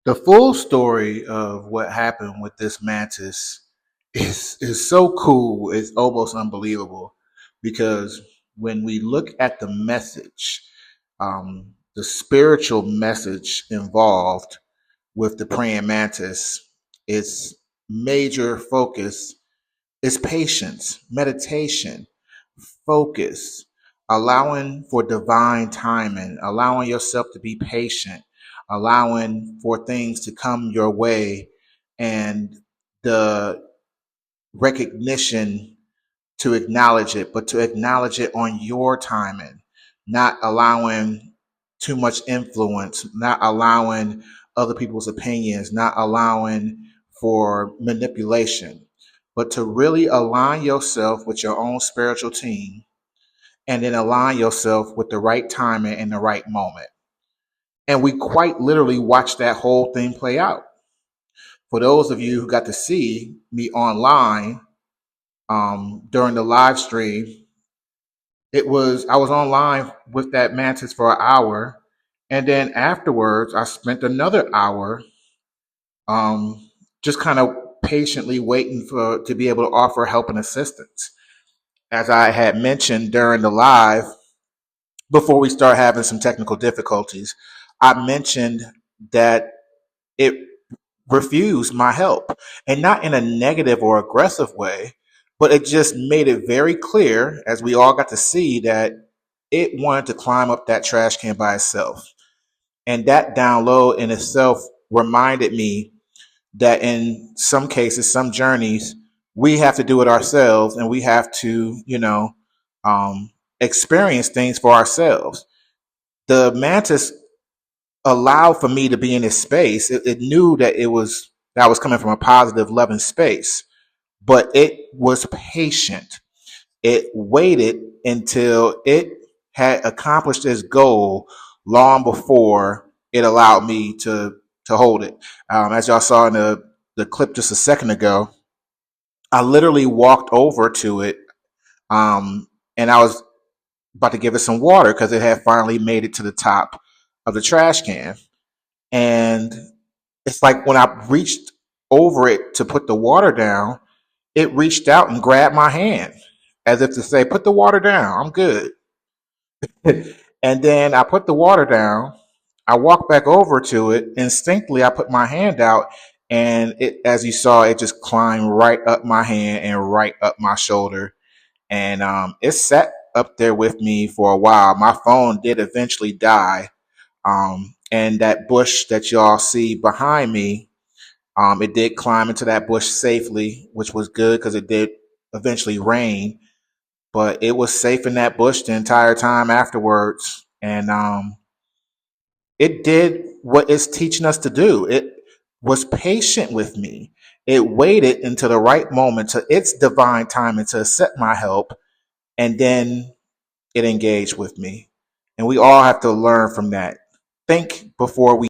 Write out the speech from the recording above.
The full story of what happened with this mantis is so cool. It's almost unbelievable because when we look at the message, the spiritual message involved with the praying mantis, its major focus is patience, meditation, focus, allowing for divine timing, allowing yourself to be patient, allowing for things to come your way, and the recognition to acknowledge it, but to acknowledge it on your timing, not allowing too much influence, not allowing other people's opinions, not allowing for manipulation, but to really align yourself with your own spiritual team and then align yourself with the right timing and the right moment. And we quite literally watched that whole thing play out. For those of you who got to see me online during the live stream, I was online with that mantis for an hour, and then afterwards I spent another hour um, just kind of patiently waiting for to be able to offer help and assistance. As I had mentioned during the live, before we start having some technical difficulties, I mentioned that it refused my help, and not in a negative or aggressive way, but it just made it very clear, as we all got to see, that it wanted to climb up that trash can by itself. And that download in itself reminded me that in some cases, some journeys, we have to do it ourselves, and we have to, experience things for ourselves. The mantis allowed for me to be in this space. It knew that it was that I was coming from a positive, loving space, but it was patient. It waited until it had accomplished its goal long before it allowed me to hold it. As y'all saw in the clip just a second ago, I literally walked over to it, and I was about to give it some water because it had finally made it to the top of the trash can. And it's like when I reached over it to put the water down, it reached out and grabbed my hand as if to say, "Put the water down. I'm good." And then I put the water down. I walked back over to it. Instinctively, I put my hand out, and it, as you saw, it just climbed right up my hand and right up my shoulder. And it sat up there with me for a while. My phone did eventually die. And that bush that y'all see behind me, it did climb into that bush safely, which was good because it did eventually rain. But it was safe in that bush the entire time afterwards. And it did what it's teaching us to do. It was patient with me. It waited until the right moment, to its divine timing, to accept my help, and then it engaged with me. And we all have to learn from that. Think before we